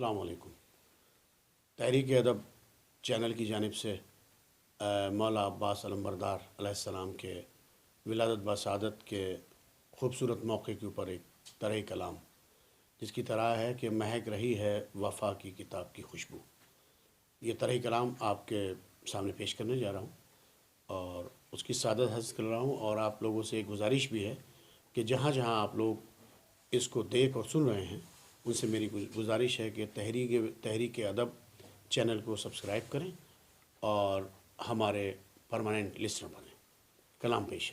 السلام علیکم۔ تحریک ادب چینل کی جانب سے مولا عباس علمبردار علیہ السلام کے ولادت بسعادت کے خوبصورت موقع کے اوپر ایک طرح کلام جس کی طرح ہے کہ مہک رہی ہے وفا کی کتاب کی خوشبو، یہ طرح کلام آپ کے سامنے پیش کرنے جا رہا ہوں اور اس کی سعادت حاصل کر رہا ہوں، اور آپ لوگوں سے ایک گزارش بھی ہے کہ جہاں جہاں آپ لوگ اس کو دیکھ اور سن رہے ہیں ان سے میری گزارش ہے کہ تحریک ادب چینل کو سبسکرائب کریں اور ہمارے پرماننٹ لسنر بنیں۔ کلام پیش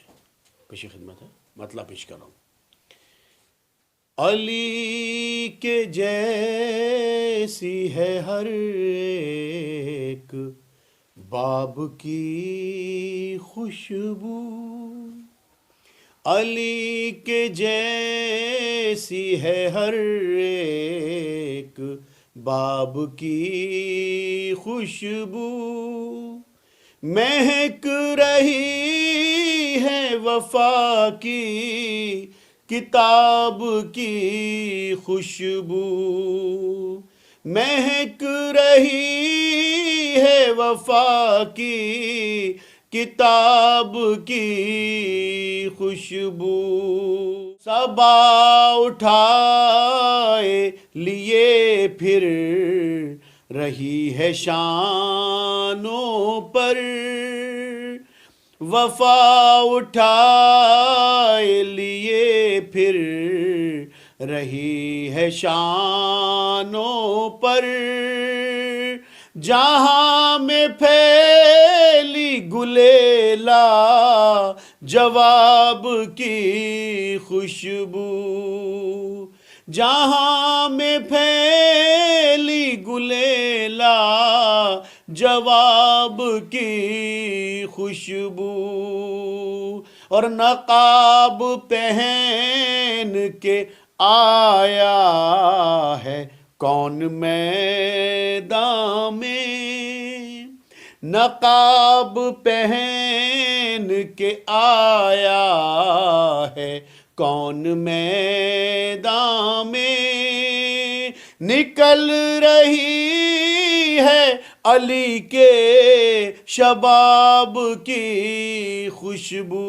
خدمت ہے، مطلب پیش کر رہا ہوں۔ علی کے جیسی ہے ہر ایک باب کی خوشبو، علی کے جیسی ہے ہر ایک باب کی خوشبو، مہک رہی ہے وفا کی کتاب کی خوشبو، مہک رہی ہے وفا کی کتاب کی خوشبو، صبا اٹھائے لیے پھر رہی ہے شانوں پر، وفا اٹھائے لیے پھر رہی ہے شانوں پر، جہاں میں پھیلی گلیلا جواب کی خوشبو، جہاں میں پھیلی گلیلا جواب کی خوشبو، اور نقاب پہن کے آیا ہے کون میدان میں، نقاب پہن کے آیا ہے کون میدان میں، نکل رہی ہے علی کے شباب کی خوشبو،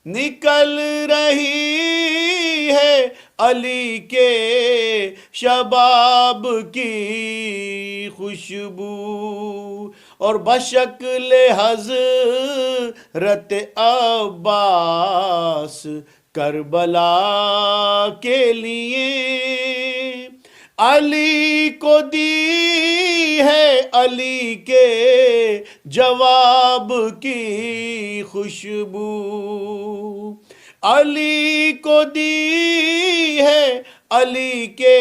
نکل رہی ہے علی کے شباب کی خوشبو، اور بشکل حضرت عباس کربلا کے لیے علی کو دی ہے علی کے جواب کی خوشبو، علی کو دی ہے علی کے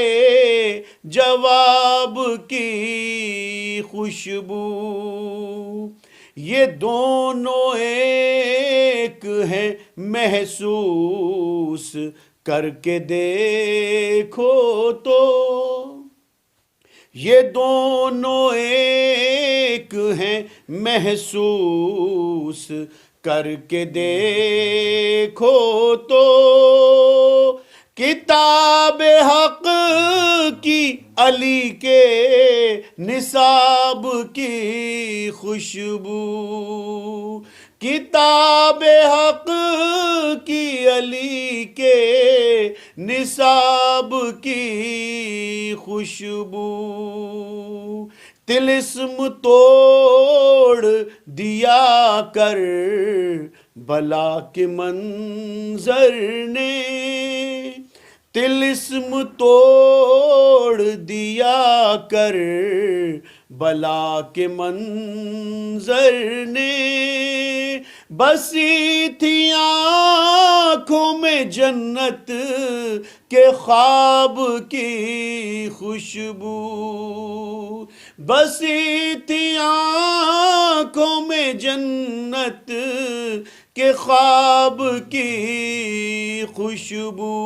جواب کی خوشبو، یہ دونوں ایک ہیں محسوس کر کے دیکھو تو، یہ دونوں ایک ہیں محسوس کر کے دیکھو تو، کتاب حق کی علی کے نصاب کی خوشبو، کتاب حق کی علی کے نصاب کی خوشبو، طلسم توڑ دیا کر بلا کے منظر نے، طلسم توڑ دیا کر بلا کے منظر نے، بسی تھی آنکھوں میں جنت کے خواب کی خوشبو، بسی تھی آنکھوں میں جنت کے خواب کی خوشبو،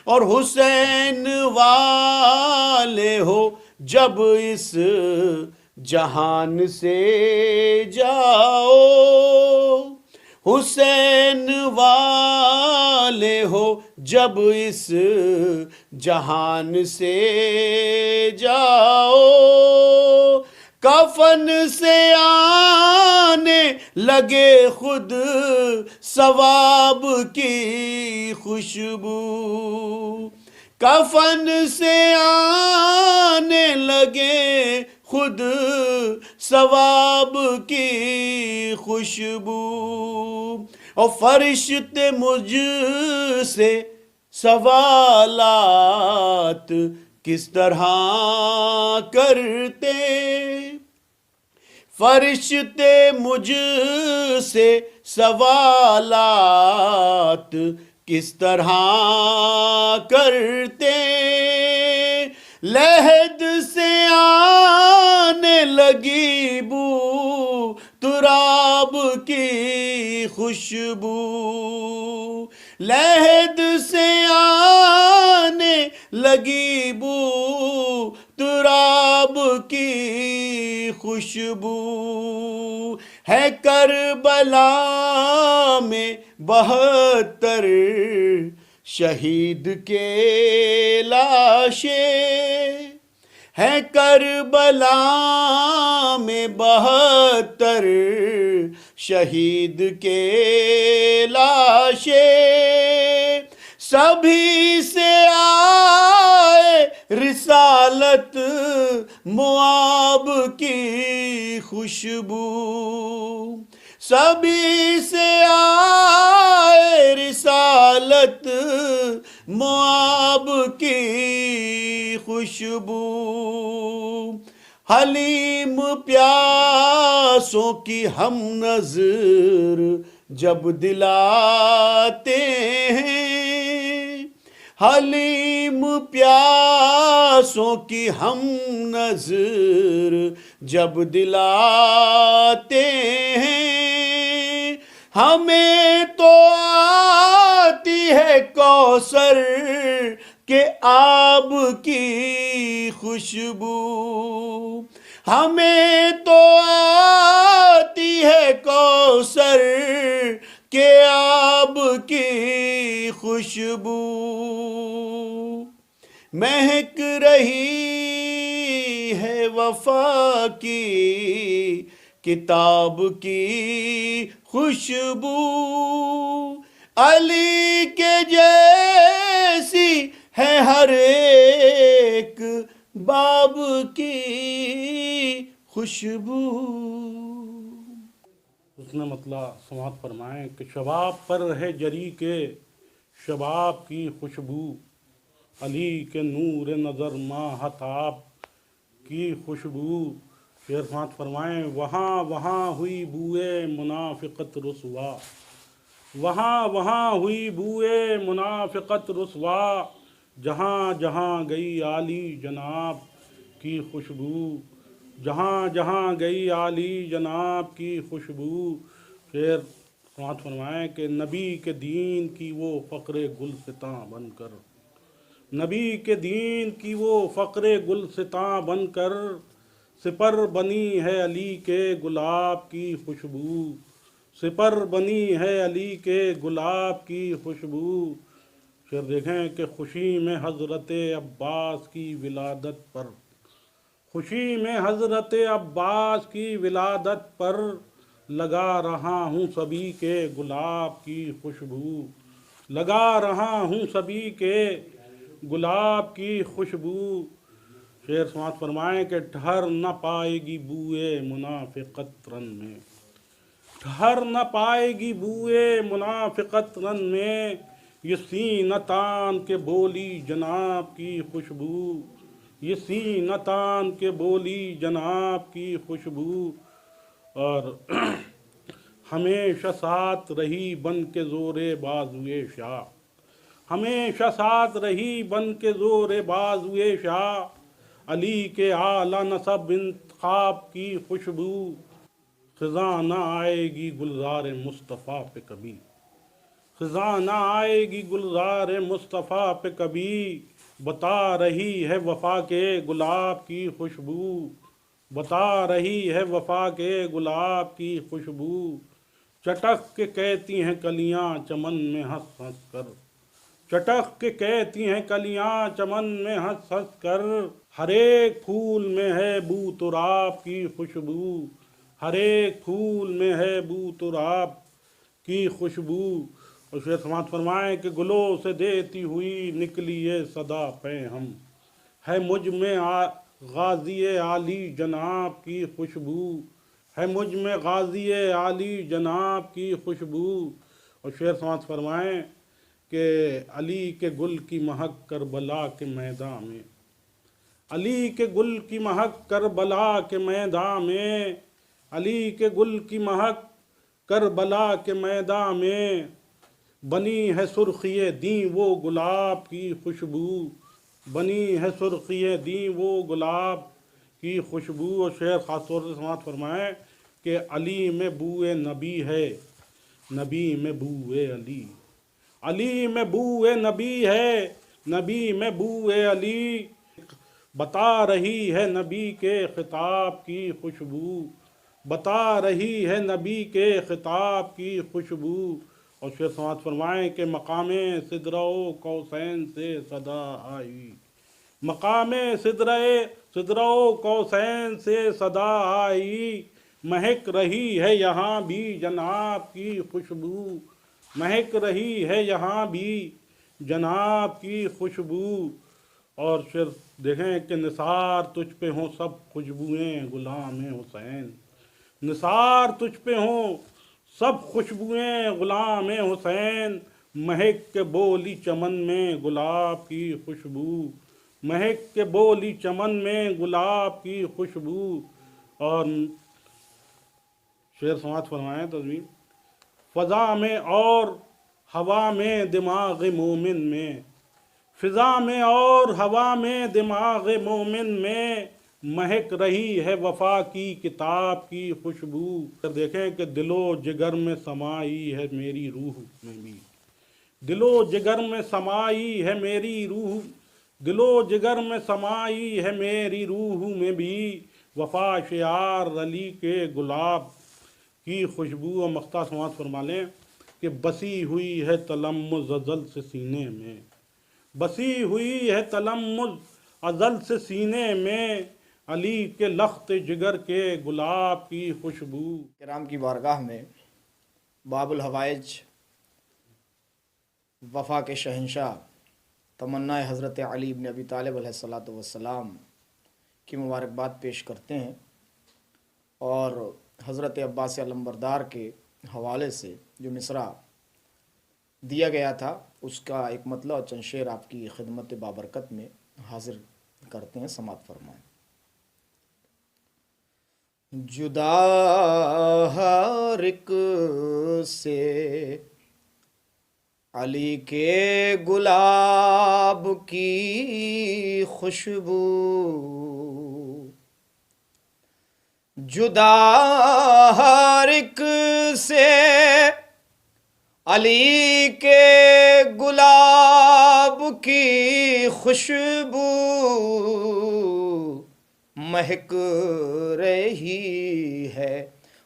اور حسین والے ہو جب اس جہان سے جاؤ، حسین والے ہو جب اس جہان سے جاؤ، کفن سے آنے لگے خود ثواب کی خوشبو، کفن سے آنے لگے خود ثواب کی خوشبو، اور فرشتے مجھ سے سوالات کس طرح کرتے، فرشتے مجھ سے سوالات کس طرح کرتے، لحد سے آنے لگی بو تراب کی خوشبو، لحد سے آنے لگی بو تراب کی خوشبو، ہے کربلا میں 72 شہید کے لاشیں، ہے کربلا میں 72 شہید کے لاشیں، سبھی سے آئے رسالت مواب کی خوشبو، سبھی سے آئے رسالت مواب کی خوشبو، حلیم پیاسوں کی ہم نظر جب دلاتے ہیں، حلیم پیاسوں کی ہم نظر جب دلاتے ہیں، ہمیں تو آتی ہے کوثر کے آب کی خوشبو، ہمیں تو آتی ہے کوثر کے آب کی خوشبو، مہک رہی ہے وفا کی کتاب کی خوشبو، علی کے جیسی ہے ہر ایک باب کی خوشبو۔ اس نے مطلع سماعت فرمائیں کہ شباب پر ہے جری کے شباب کی خوشبو، علی کے نور نظر ماہتاب کی خوشبو، پھر سماعت فرمائیں وہاں وہاں ہوئی بوئے منافقت رسوا، وہاں وہاں ہوئی بوئے منافقت رسوا، جہاں جہاں گئی عالی جناب کی خوشبو، جہاں جہاں گئی عالی جناب کی خوشبو، پھر سماعت فرمائیں کہ نبی کے دین کی وہ فقر گلستاں بن کر، نبی کے دین کی وہ فقر گلستاں بن کر، سپر بنی ہے علی کے گلاب کی خوشبو، سپر بنی ہے علی کے گلاب کی خوشبو، پھر دیکھیں کہ خوشی میں حضرت عباس کی ولادت پر، خوشی میں حضرت عباس کی ولادت پر، لگا رہا ہوں سبھی کے گلاب کی خوشبو، لگا رہا ہوں سبھی کے گلاب کی خوشبو، شعر سماعت فرمائیں کہ ٹھہر نہ پائے گی بوئے منافقت رن میں، ٹھہر نہ پائے گی بوئے منافقت رن میں، یہ سینہ تان کے بولی جناب کی خوشبو، یہ سینہ تان کے بولی جناب کی خوشبو، اور ہمیشہ ساتھ رہی بن کے زور بازوئے شاہ، ہمیشہ ساتھ رہی بن کے زور بازوئے شاہ، علی کے اعلیٰ نسب انتخاب کی خوشبو، خزاں نہ آئے گی گلزار مصطفیٰ پہ کبھی، خزاں نہ آئے گی گلزار مصطفیٰ پہ کبھی، بتا رہی ہے وفا کے گلاب کی خوشبو، بتا رہی ہے وفا کے گلاب کی خوشبو، چٹک کے کہتی ہیں کلیاں چمن میں ہنس ہنس کر، چٹک کے کہتی ہیں کلیاں چمن میں ہنس ہنس کر، ہر ایک پھول میں ہے بو تراب کی خوشبو، ہر ایک پھول میں ہے بو تراب کی خوشبو۔ اور شعر سماعت فرمائیں کہ گلوں سے دیتی ہوئی نکلی یہ صدا پہ ہم، ہے مجھ میں غازی عالی جناب کی خوشبو، ہے مجھ میں غازی عالی جناب کی خوشبو۔ اور شعر سماعت فرمائیں کہ علی کے گل کی مہک کربلا کے میدان میں، علی کے گل کی مہک کربلا کے میدان میں، علی کے گل کی مہک کربلا کے میدان میں، بنی ہے سرخی دیں وہ گلاب کی خوشبو، بنی ہے سرخی دیں وہ گلاب کی خوشبو۔ اور شعر خاص طور سے سماعت فرمائیں کہ علی میں بوئے نبی ہے، نبی میں بوئے علی، علی میں بوئے نبی ہے، نبی میں بوئے علی، بتا رہی ہے نبی کے خطاب کی خوشبو، بتا رہی ہے نبی کے خطاب کی خوشبو۔ اور شعر سماعت فرمائیں کہ مقام سدرہ و کوثین سے صدا آئی، مقام سدرہ و کوثین سے صدا آئی، مہک رہی ہے یہاں بھی جناب کی خوشبو، مہک رہی ہے یہاں بھی جناب کی خوشبو۔ اور پھر دیکھیں کہ نثار تجھ پہ ہوں سب خوشبوئیں غلام حسین، نثار تجھ پہ ہوں سب خوشبوئیں غلام حسین، مہک کے بولی چمن میں گلاب کی خوشبو، مہک کے بولی چمن میں گلاب کی خوشبو۔ اور شعر سماعت فرمائیں تزمین، فضا میں اور ہوا میں دماغ مومن میں، فضا میں اور ہوا میں دماغ مومن میں، مہک رہی ہے وفا کی کتاب کی خوشبو۔ دیکھیں کہ دل و جگر میں سمائی ہے میری روح میں بھی، دل و جگر میں سمائی ہے میری روح، دل و جگر میں سمائی ہے میری روح میں بھی، وفا شعار علی کے گلاب کی خوشبو۔ اور مقطع سماعت فرما لیں کہ بسی ہوئی ہے تلمذ ازل سے سینے میں، بسی ہوئی ہے تلمذ ازل سے سینے میں، علی کے لخت جگر کے گلاب کی خوشبو۔ کرام کی بارگاہ میں باب الحوائج وفا کے شہنشاہ تمنا حضرت علی بن ابی طالب علیہ الصلاۃ والسلام کی مبارکباد پیش کرتے ہیں، اور حضرت عباس علمبردار کے حوالے سے جو مصرع دیا گیا تھا اس کا ایک مطلع اور چند شعر آپ کی خدمت بابرکت میں حاضر کرتے ہیں، سماعت فرمائیں۔ جدا ہر ایک سے علی کے گلاب کی خوشبو، جدا ہر ایک سے علی کے گلاب کی خوشبو، مہک رہی ہے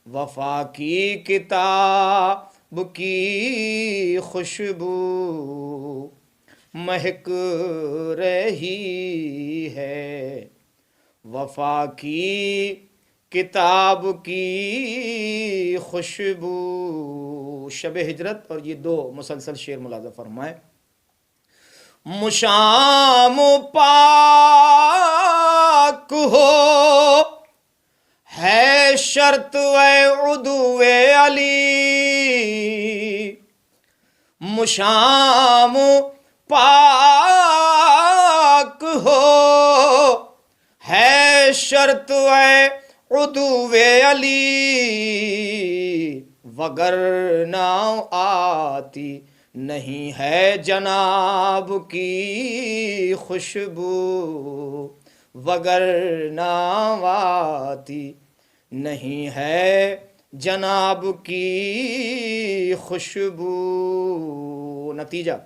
وفا کی کتاب کی خوشبو، مہک رہی ہے وفا کی کتاب کی خوشبو۔ شب ہجرت اور یہ دو مسلسل شعر ملاحظہ فرمائیں۔ مشام پاک ہو ہے شرط عدو علی، مشام پاک ہو ہے شرط عدو علی، وگرنہ آتی نہیں ہے جناب کی خوشبو، وگرنہ آتی نہیں ہے جناب کی خوشبو۔ نتیجہ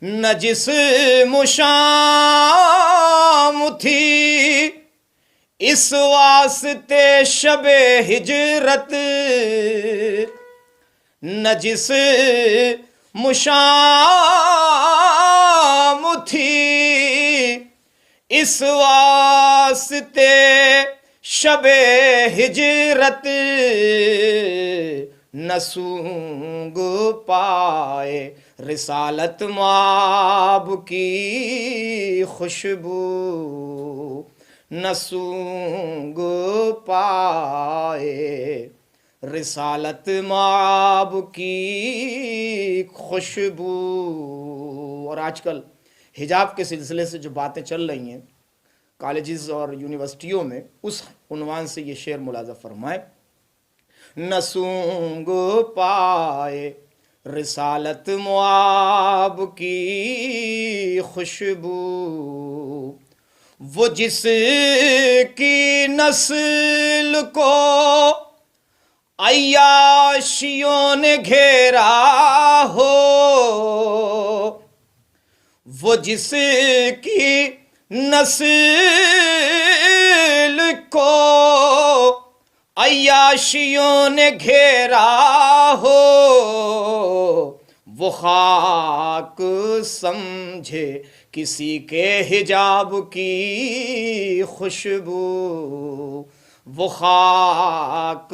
نہ جس مشام تھی اس واسطے شب ہجرت، نہ جس مشام تھی اس واسطے شب ہجرت نہ سونگ پائے رسالت مآب کی خوشبو نہ سونگ پائے رسالت مآب کی خوشبو۔ اور آج کل حجاب کے سلسلے سے جو باتیں چل رہی ہیں کالجز اور یونیورسٹیوں میں، اس عنوان سے یہ شعر ملاحظہ فرمائے، نہ سونگ پائے رسالت مآب کی خوشبو، وہ جس کی نسل کو عیاشیوں نے گھیرا ہو، وہ جس کی نسل کو عیاشیوں نے گھیرا ہو، وہ خاک سمجھے کسی کے حجاب کی خوشبو، وہ خاک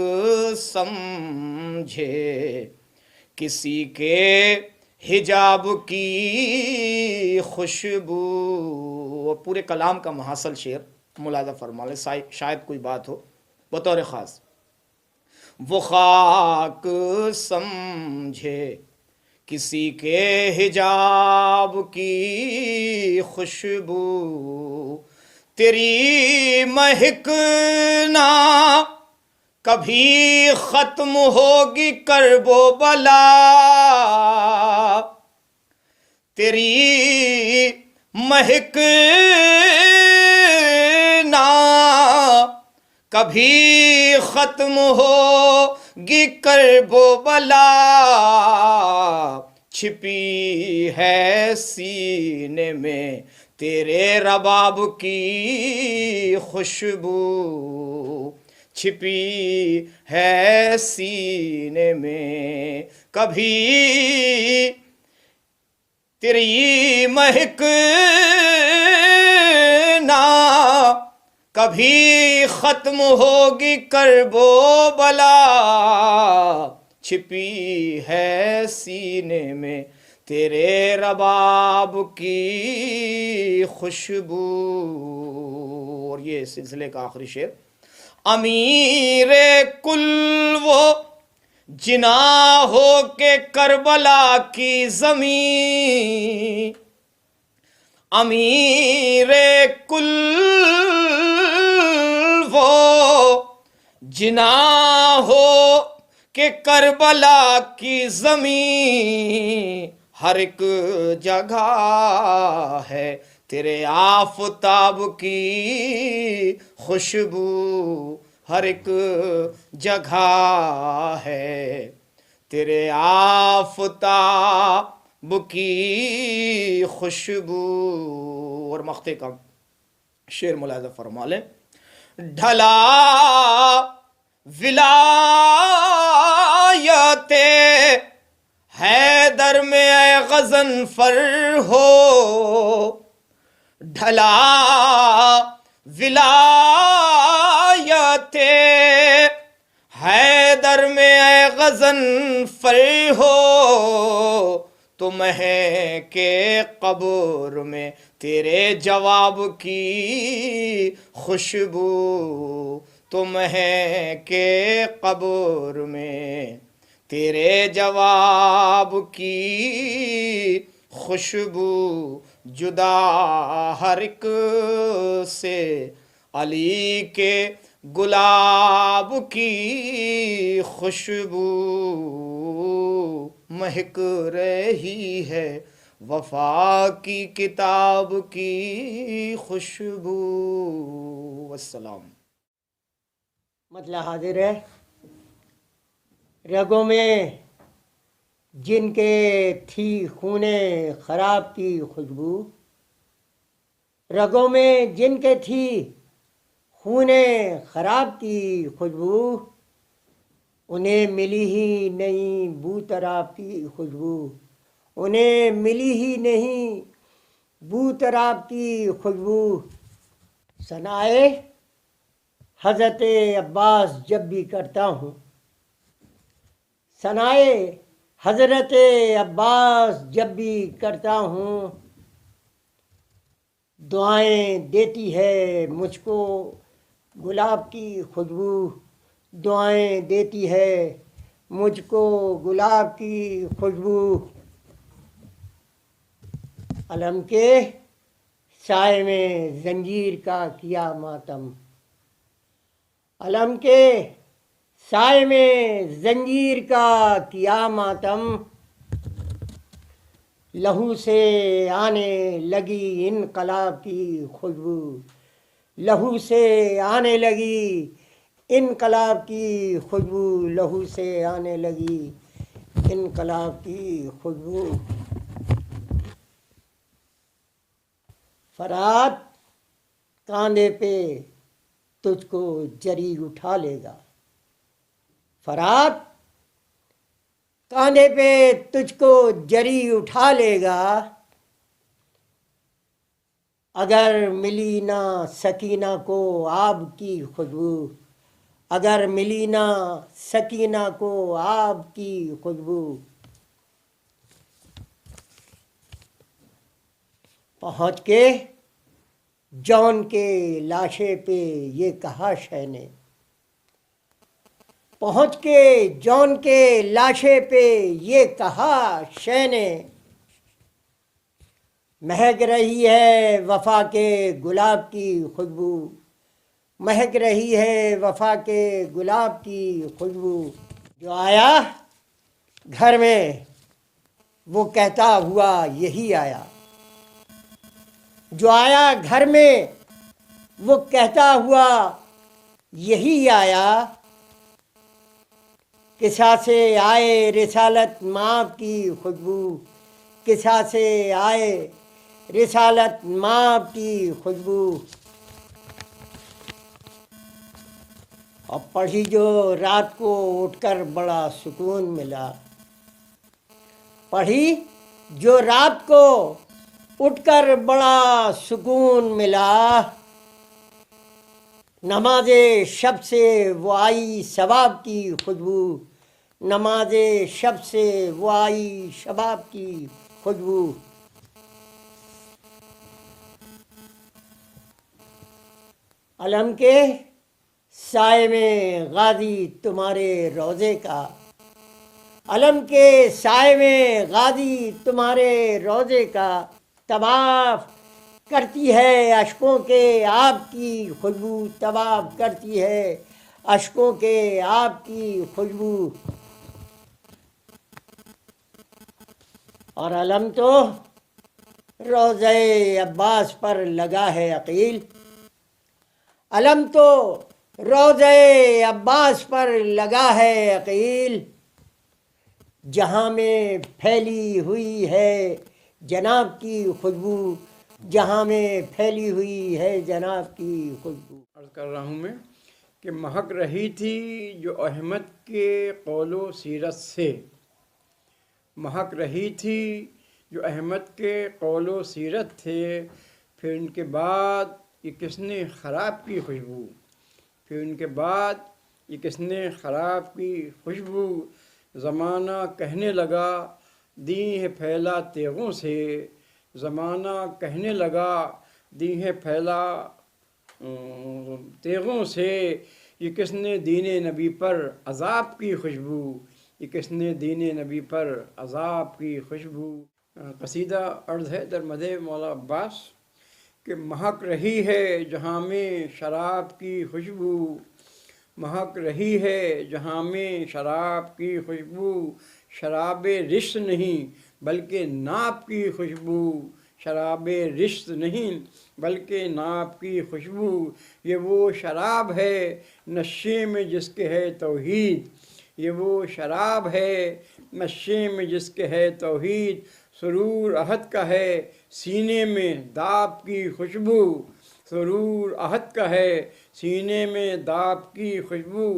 سمجھے کسی کے حجاب کی خوشبو۔ اور پورے کلام کا محاصل شعر ملاحظہ فرما لیں، شاید کوئی بات ہو بطور خاص، وہ خاک سمجھے کسی کے حجاب کی خوشبو، تیری مہک نہ کبھی ختم ہوگی کرب و بلا، تیری مہک نہ کبھی ختم ہوگی کرب و بلا، چھپی ہے سینے میں تیرے رباب کی خوشبو، چھپی ہے سینے میں کبھی تیری مہک نہ کبھی ختم ہوگی کرب و بلا، چھپی ہے سینے میں تیرے رباب کی خوشبو۔ اور یہ سلسلے کا آخری شعر، امیر کل وہ جنا ہو کے کربلا کی زمین، امیر کل وہ جنا ہو کہ کربلا کی زمین، ہر ایک جگہ ہے تیرے آفتاب کی خوشبو، ہر ایک جگہ ہے تیرے آفتاب کی خوشبو۔ اور مقطع کا شعر ملاحظہ فرما لیں، ڈھلا ولایت حیدر میں اے غضنفر ہو، ڈھلا ولایت حیدر میں اے غضنفر ہو، تو مہکے قبر میں تیرے جواب کی خوشبو، تو مہکے قبر میں تیرے جواب کی خوشبو، جدا ہر ایک سے علی کے گلاب کی خوشبو، مہک رہی ہے وفا کی کتاب کی خوشبو۔ والسلام۔ مطلع حاضر ہے، رگوں میں جن کے تھی خون خراب کی خوشبو، رگوں میں جن کے تھی خون خراب کی خوشبو، انہیں ملی ہی نہیں بو تراب کی خوشبو، انہیں ملی ہی نہیں بو تراب کی خوشبو۔ ثنائے حضرت عباس جب بھی کرتا ہوں، ثنائے حضرت عباس جب بھی کرتا ہوں، دعائیں دیتی ہے مجھ کو گلاب کی خوشبو، دعائیں دیتی ہے مجھ کو گلاب کی خوشبو۔ علم کے سائے میں زنجیر کا کیا ماتم، علم کے سائے میں زنجیر کا کیا ماتم، لہو سے آنے لگی انقلاب کی خوشبو، لہو سے آنے لگی انقلاب کی خوشبو، لہو سے آنے لگی انقلاب کی خوشبو۔ فرات کاندھے پہ تجھ کو جری اٹھا لے گا، فرات کاندھے پہ تجھ کو جری اٹھا لے گا، اگر ملی نہ سکینہ کو آب کی خوشبو، اگر ملی نہ سکینہ کو آب کی خوشبو۔ پہنچ کے جون کے لاشے پہ یہ کہا شے نے، پہنچ کے جون کے لاشے پہ یہ کہا شے نے، مہک رہی ہے وفا کے گلاب کی خوشبو، مہک رہی ہے وفا کے گلاب کی خوشبو۔ جو آیا گھر میں وہ کہتا ہوا یہی آیا، جو آیا گھر میں وہ کہتا ہوا یہی آیا، کسا سے آئے رسالت مآب کی خوشبو، کسا سے آئے رسالت مآب کی خوشبو۔ اور پڑھی جو رات کو اٹھ کر بڑا سکون ملا، پڑھی جو رات کو اٹھ کر بڑا سکون ملا، نماز شب سے وہ آئی ثواب کی خوشبو، نماز شب سے وہ آئی شباب کی خوشبو۔ علم کے سائے میں غازی تمہارے روضے کا، علم کے سائے میں غازی تمہارے روضے کا، طواف کرتی ہے اشکوں کے آب کی خوشبو، طواف کرتی ہے اشکوں کے آب کی خوشبو۔ اور علم تو روضہ عباس پر لگا ہے عقیل، علم تو روضہ عباس پر لگا ہے عقیل، جہاں میں پھیلی ہوئی ہے جناب کی خوشبو، جہاں میں پھیلی ہوئی ہے جناب کی خوشبو۔ عرض کر رہا ہوں میں کہ مہک رہی تھی جو احمد کے قول و سیرت سے، مہک رہی تھی جو احمد کے قول و سیرت تھے، پھر ان کے بعد یہ کس نے خراب کی خوشبو، پھر ان کے بعد یہ کس نے خراب کی خوشبو، زمانہ کہنے لگا دی ہے پھیلا تیغوں سے، زمانہ کہنے لگا دی ہے پھیلا تیغوں سے، یہ کس نے دین نبی پر عذاب کی خوشبو، یہ کس نے دین نبی پر عذاب کی خوشبو۔ قصیدہ عرض ہے در مدح مولا عباس کہ مہک رہی ہے جہاں میں شراب کی خوشبو، مہک رہی ہے جہاں میں شراب کی خوشبو، شراب رشت نہیں بلکہ ناب کی خوشبو، شراب رشت نہیں بلکہ ناب کی خوشبو، یہ وہ شراب ہے نشے میں جس کے ہے توحید، یہ وہ شراب ہے نشے میں جس کے ہے توحید، سرور احد کا ہے سینے میں داب کی خوشبو، سرور احد کا ہے سینے میں داب کی خوشبو،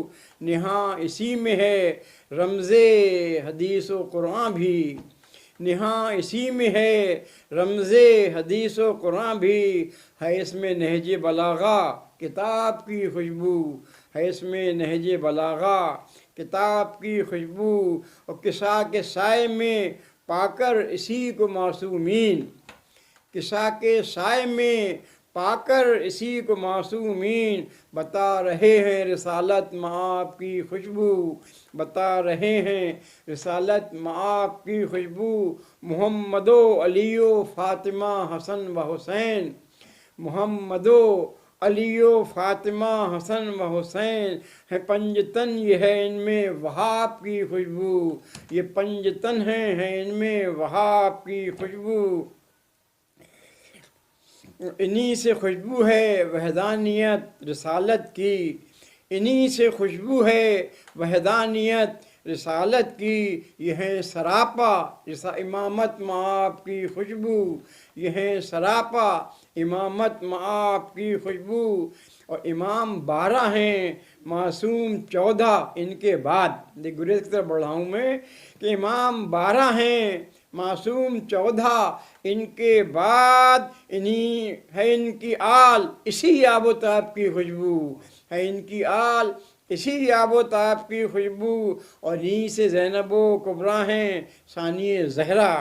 نہاں اسی میں ہے رمز حدیث و قرآن بھی، نہاں اسی میں ہے رمز حدیث و قرآن بھی، ہے اس میں نہج بلاغہ کتاب کی خوشبو، ہے اس میں نہج بلاغہ کتاب کی خوشبو، اور قصا کے سائے میں پا کر اسی کو معصومین، قصا کے سائے میں پا کر اسی کو معصومین، بتا رہے ہیں رسالت معاپ کی خوشبو، بتا رہے ہیں رسالت معاپ کی خوشبو، محمد و علی و فاطمہ حسن و حسین، محمد و علی و فاطمہ حسن و حسین، ہے پنجتن یہ ہے ان میں وہاب کی خوشبو، یہ پنجتن ہے ان میں وہاب کی خوشبو، انہی سے خوشبو ہے وحدانیت رسالت کی، انہی سے خوشبو ہے وحدانیت رسالت کی، یہ ہے سراپا امامت معاپ کی خوشبو، یہ ہے سراپا امامت معاپ کی خوشبو، اور امام 12 ہیں معصوم 14 ان کے بعد، گریز کی طرف بڑھ رہا ہوں میں کہ امام 12 ہیں معصوم 14 ان کے بعد، انہی ہے ان کی آل اسی آب و تاب کی خوشبو، ہے ان کی آل اسی آب و تاب کی خوشبو، اور انہی سے زینب و کبریٰ ہیں ثانی زہرا،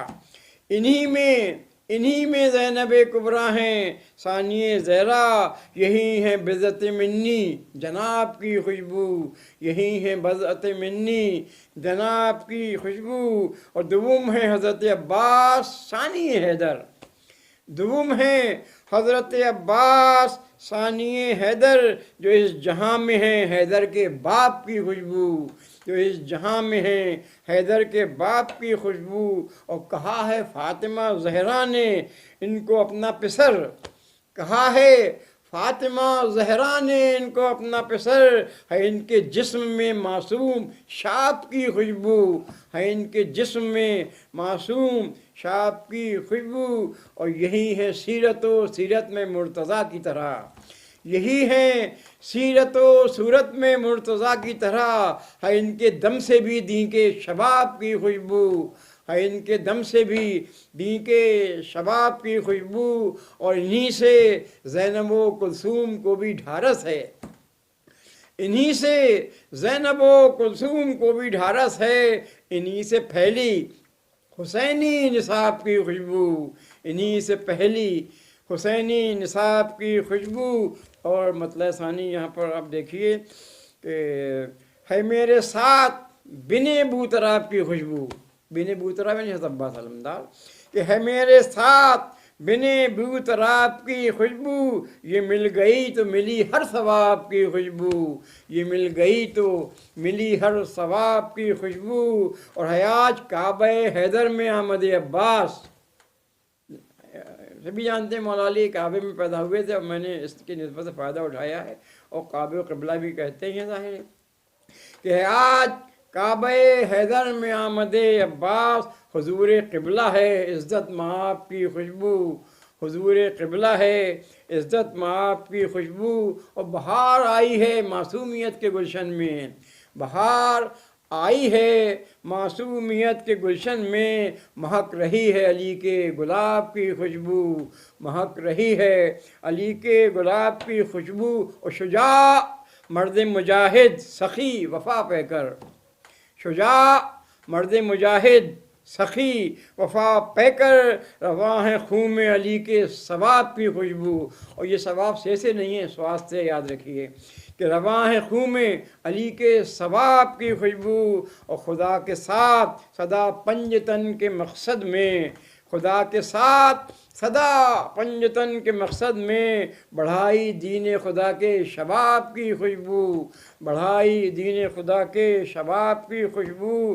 انہی میں زینب کبریٰ ہیں ثانی زہرا، یہی ہیں بضعت منی جناب کی خوشبو، یہی ہیں بضعت منی جناب کی خوشبو، اور دوم ہے حضرت عباس ثانی حیدر، دوم ہے حضرت عباس ثانی حیدر، جو اس جہاں میں ہیں حیدر کے باپ کی خوشبو، جو اس جہاں میں ہیں حیدر کے باپ کی خوشبو، اور کہا ہے فاطمہ زہرا نے ان کو اپنا پسر، کہا ہے فاطمہ زہرا نے ان کو اپنا پسر، ہے ان کے جسم میں معصوم شاب کی خوشبو، ہے ان کے جسم میں معصوم شاب کی خوشبو، اور یہی ہے سیرت و سیرت میں مرتضیٰ کی طرح، یہی ہے سیرت و صورت میں مرتضیٰ کی طرح، ہے ان کے دم سے بھی دین کے شباب کی خوشبو، ہے ان کے دم سے بھی دین کے شباب کی خوشبو، اور انہی سے زینب و کلثوم کو بھی ڈھارس ہے، انہی سے زینب و کلثوم کو بھی ڈھارس ہے، انہی سے پھیلی حسینی نصاب کی خوشبو، انہی سے پہلی حسینی نصاب کی خوشبو، اور مطلع ثانی یہاں پر آپ دیکھیے کہ ہے میرے ساتھ بن بوطراب کی خوشبو، بن بوطراب یعنی حضرت عباس علمدار، کہ ہے میرے ساتھ بن بوطراب کی خوشبو، یہ مل گئی تو ملی ہر ثواب کی خوشبو، یہ مل گئی تو ملی ہر ثواب کی خوشبو، اور ہے آج کعبہ حیدر میں آمد عباس، سبھی جانتے ہیں مولا علی کعبے میں پیدا ہوئے تھے، اور میں نے اس کی نسبت سے فائدہ اٹھایا ہے، اور کعبہ و قبلہ بھی کہتے ہیں ظاہر ہے، کہ آج کعبہ حیدر میں آمد عباس، حضور قبلہ ہے عزت مآب کی خوشبو، حضور قبلہ ہے عزت مآب کی خوشبو، اور بہار آئی ہے معصومیت کے گلشن میں، بہار آئی ہے معصومیت کے گلشن میں، مہک رہی ہے علی کے گلاب کی خوشبو، مہک رہی ہے علی کے گلاب کی خوشبو، اور شجاع مرد مجاہد سخی وفا پہ کر، شجاع مرد مجاہد سخی وفا پہ کر، رواں ہے خون میں علی کے ثواب کی خوشبو، اور یہ ثواب سے نہیں ہے، سواس سے یاد رکھیے کہ رواں ہے خون میں علی کے ثواب کی خوشبو، اور خدا کے ساتھ صدا پنجتن کے مقصد میں، خدا کے ساتھ صدا پنجتن کے مقصد میں، بڑھائی دین خدا کے شباب کی خوشبو، بڑھائی دین خدا کے شباب کی خوشبو،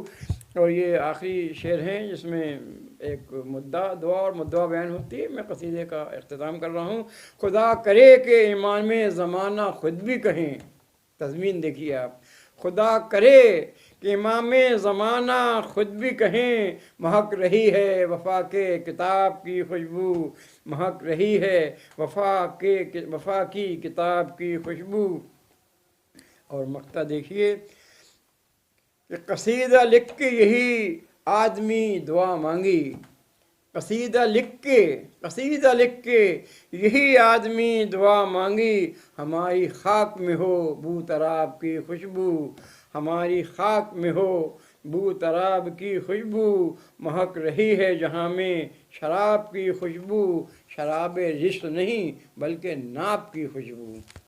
اور یہ آخری شعر ہیں جس میں ایک مدعا دعا اور مدعا بیان ہوتی ہے، میں قصیدے کا اختتام کر رہا ہوں۔ خدا کرے کہ امام زمانہ خود بھی کہیں، تضمین دیکھیے آپ، خدا کرے کہ امام زمانہ خود بھی کہیں، مہک رہی ہے وفا کے کتاب کی خوشبو، مہک رہی ہے وفا کی کتاب کی خوشبو۔ اور مقطع دیکھیے کہ قصیدہ لکھ کے یہی آدمی دعا مانگی، قصیدہ لکھ کے یہی آدمی دعا مانگی، ہماری خاک میں ہو بو تراب کی خوشبو، ہماری خاک میں ہو بو تراب کی خوشبو، مہک رہی ہے جہاں میں شراب کی خوشبو، شراب رشق نہیں بلکہ ناب کی خوشبو۔